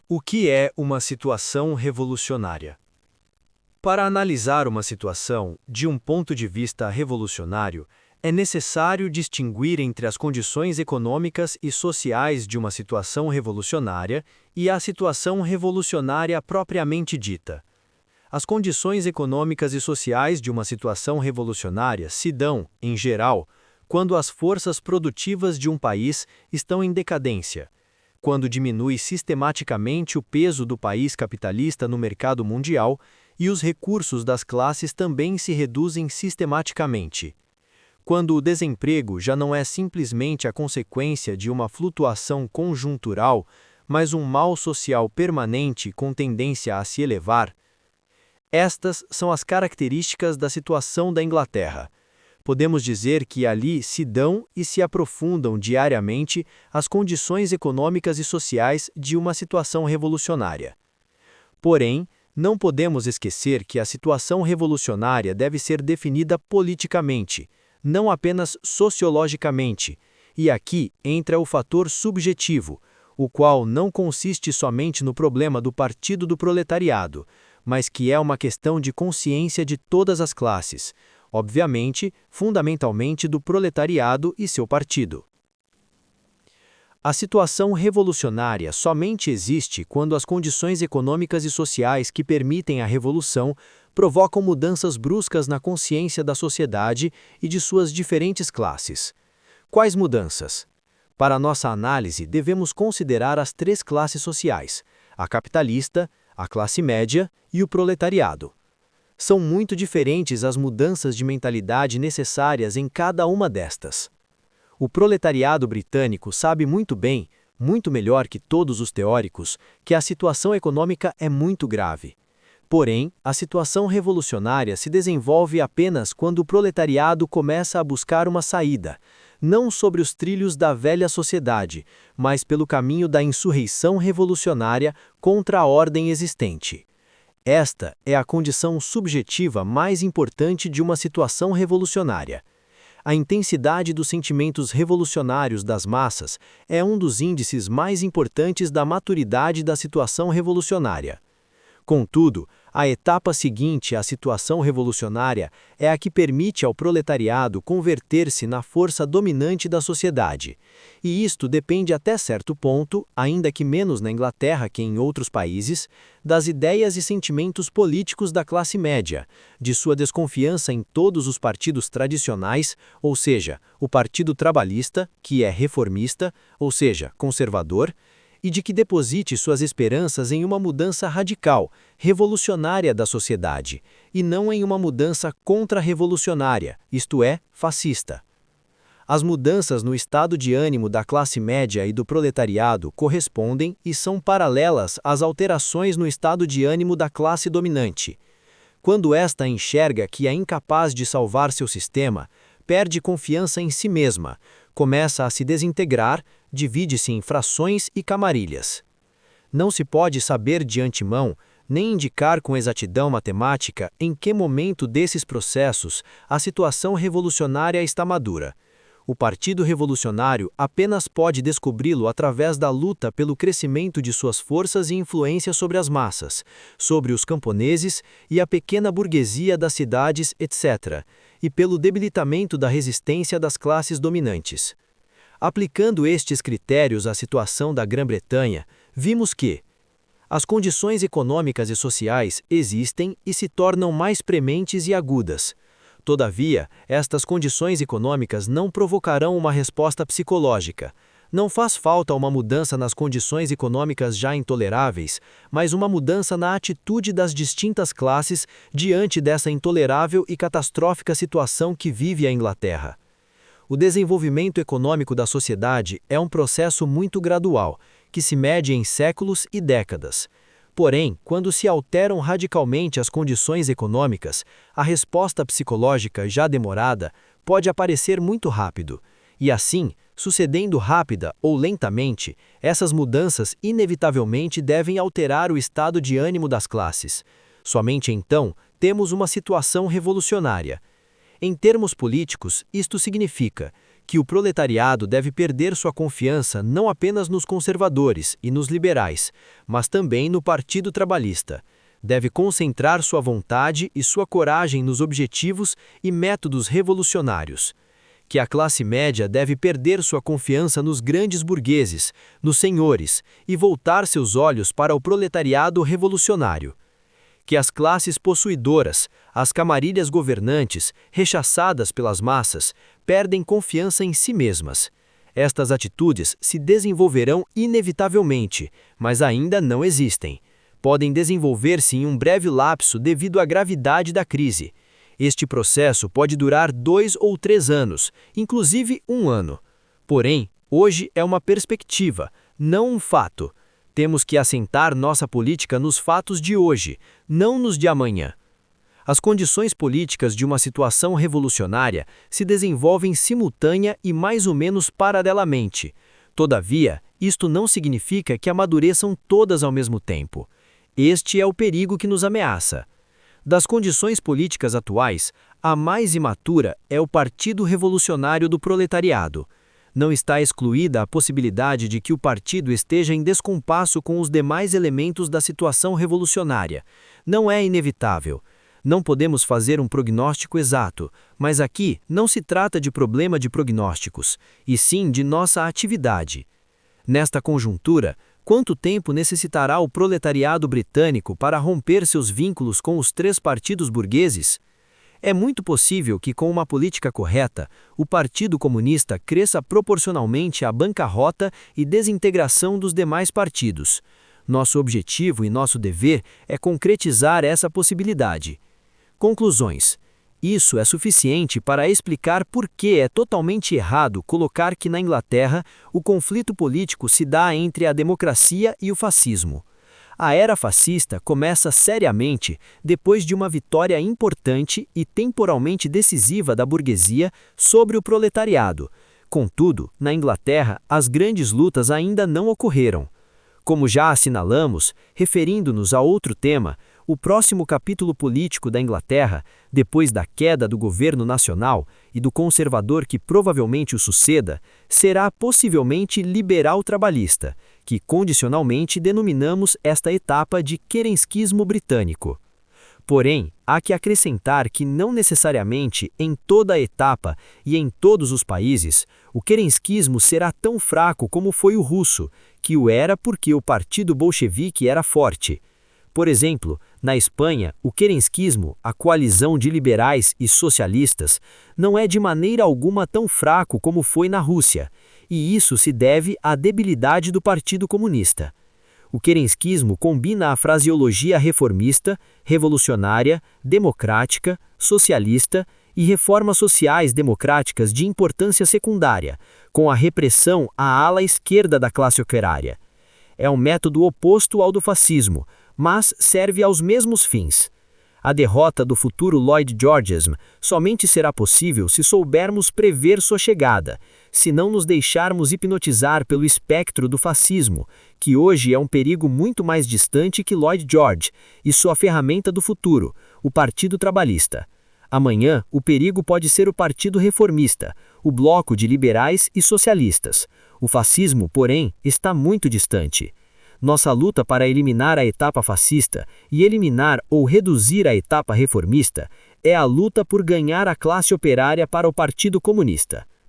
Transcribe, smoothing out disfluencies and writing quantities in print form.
O que é uma situação revolucionária? Para analisar uma situação de um ponto de vista revolucionário, é necessário distinguir entre as condições econômicas e sociais de uma situação revolucionária e a situação revolucionária propriamente dita. As condições econômicas e sociais de uma situação revolucionária se dão, em geral, quando as forças produtivas de um país estão em decadência, quando diminui sistematicamente o peso do país capitalista no mercado mundial e os recursos das classes também se reduzem sistematicamente. Quando o desemprego já não é simplesmente a consequência de uma flutuação conjuntural, mas um mal social permanente com tendência a se elevar. Estas são as características da situação da Inglaterra. Podemos dizer que ali se dão e se aprofundam diariamente as condições econômicas e sociais de uma situação revolucionária. Porém, não podemos esquecer que a situação revolucionária deve ser definida politicamente, não apenas sociologicamente, e aqui entra o fator subjetivo, o qual não consiste somente no problema do Partido do Proletariado, mas que é uma questão de consciência de todas as classes, obviamente, fundamentalmente do proletariado e seu partido. A situação revolucionária somente existe quando as condições econômicas e sociais que permitem a revolução provocam mudanças bruscas na consciência da sociedade e de suas diferentes classes. Quais mudanças? Para nossa análise, devemos considerar as três classes sociais: a capitalista, a classe média e o proletariado. São muito diferentes as mudanças de mentalidade necessárias em cada uma destas. O proletariado britânico sabe muito bem, muito melhor que todos os teóricos, que a situação econômica é muito grave. Porém, a situação revolucionária se desenvolve apenas quando o proletariado começa a buscar uma saída, não sobre os trilhos da velha sociedade, mas pelo caminho da insurreição revolucionária contra a ordem existente. Esta é a condição subjetiva mais importante de uma situação revolucionária. A intensidade dos sentimentos revolucionários das massas é um dos índices mais importantes da maturidade da situação revolucionária. Contudo, a etapa seguinte à situação revolucionária é a que permite ao proletariado converter-se na força dominante da sociedade. E isto depende até certo ponto, ainda que menos na Inglaterra que em outros países, das ideias e sentimentos políticos da classe média, de sua desconfiança em todos os partidos tradicionais, ou seja, o Partido Trabalhista, que é reformista, ou seja, conservador, e de que deposite suas esperanças em uma mudança radical, revolucionária da sociedade, e não em uma mudança contra-revolucionária, isto é, fascista. As mudanças no estado de ânimo da classe média e do proletariado correspondem e são paralelas às alterações no estado de ânimo da classe dominante. Quando esta enxerga que é incapaz de salvar seu sistema, perde confiança em si mesma, começa a se desintegrar, divide-se em frações e camarilhas. Não se pode saber de antemão, nem indicar com exatidão matemática em que momento desses processos a situação revolucionária está madura. O Partido Revolucionário apenas pode descobri-lo através da luta pelo crescimento de suas forças e influência sobre as massas, sobre os camponeses e a pequena burguesia das cidades, etc., e pelo debilitamento da resistência das classes dominantes. Aplicando estes critérios à situação da Grã-Bretanha, vimos que as condições econômicas e sociais existem e se tornam mais prementes e agudas. Todavia, estas condições econômicas não provocarão uma resposta psicológica. Não faz falta uma mudança nas condições econômicas já intoleráveis, mas uma mudança na atitude das distintas classes diante dessa intolerável e catastrófica situação que vive a Inglaterra. O desenvolvimento econômico da sociedade é um processo muito gradual, que se mede em séculos e décadas. Porém, quando se alteram radicalmente as condições econômicas, a resposta psicológica já demorada pode aparecer muito rápido. E assim, sucedendo rápida ou lentamente, essas mudanças inevitavelmente devem alterar o estado de ânimo das classes. Somente então temos uma situação revolucionária. Em termos políticos, isto significa que o proletariado deve perder sua confiança não apenas nos conservadores e nos liberais, mas também no Partido Trabalhista. Deve concentrar sua vontade e sua coragem nos objetivos e métodos revolucionários. Que a classe média deve perder sua confiança nos grandes burgueses, nos senhores, e voltar seus olhos para o proletariado revolucionário. Que as classes possuidoras, as camarilhas governantes, rechaçadas pelas massas, perdem confiança em si mesmas. Estas atitudes se desenvolverão inevitavelmente, mas ainda não existem. Podem desenvolver-se em um breve lapso devido à gravidade da crise. Este processo pode durar 2 ou 3 anos, inclusive 1 ano. Porém, hoje é uma perspectiva, não um fato. Temos que assentar nossa política nos fatos de hoje, não nos de amanhã. As condições políticas de uma situação revolucionária se desenvolvem simultânea e mais ou menos paralelamente. Todavia, isto não significa que amadureçam todas ao mesmo tempo. Este é o perigo que nos ameaça. Das condições políticas atuais, a mais imatura é o Partido Revolucionário do Proletariado. Não está excluída a possibilidade de que o partido esteja em descompasso com os demais elementos da situação revolucionária. Não é inevitável. Não podemos fazer um prognóstico exato, mas aqui não se trata de problema de prognósticos, e sim de nossa atividade. Nesta conjuntura, quanto tempo necessitará o proletariado britânico para romper seus vínculos com os 3 partidos burgueses? É muito possível que, com uma política correta, o Partido Comunista cresça proporcionalmente à bancarrota e desintegração dos demais partidos. Nosso objetivo e nosso dever é concretizar essa possibilidade. Conclusões. Isso é suficiente para explicar por que é totalmente errado colocar que na Inglaterra o conflito político se dá entre a democracia e o fascismo. A era fascista começa seriamente depois de uma vitória importante e temporalmente decisiva da burguesia sobre o proletariado. Contudo, na Inglaterra, as grandes lutas ainda não ocorreram. Como já assinalamos, referindo-nos a outro tema, o próximo capítulo político da Inglaterra, depois da queda do governo nacional e do conservador que provavelmente o suceda, será possivelmente liberal-trabalhista, que condicionalmente denominamos esta etapa de kerenskismo britânico. Porém, há que acrescentar que não necessariamente em toda a etapa e em todos os países, o kerenskismo será tão fraco como foi o russo, que o era porque o partido bolchevique era forte. Por exemplo, na Espanha, o kerenskismo, a coalizão de liberais e socialistas, não é de maneira alguma tão fraco como foi na Rússia, e isso se deve à debilidade do Partido Comunista. O kerenskismo combina a fraseologia reformista, revolucionária, democrática, socialista e reformas sociais democráticas de importância secundária, com a repressão à ala esquerda da classe operária. É um método oposto ao do fascismo, mas serve aos mesmos fins. A derrota do futuro Lloyd Georgeism somente será possível se soubermos prever sua chegada, se não nos deixarmos hipnotizar pelo espectro do fascismo, que hoje é um perigo muito mais distante que Lloyd George, e sua ferramenta do futuro, o Partido Trabalhista. Amanhã, o perigo pode ser o Partido Reformista, o bloco de liberais e socialistas. O fascismo, porém, está muito distante. Nossa luta para eliminar a etapa fascista e eliminar ou reduzir a etapa reformista é a luta por ganhar a classe operária para o Partido Comunista.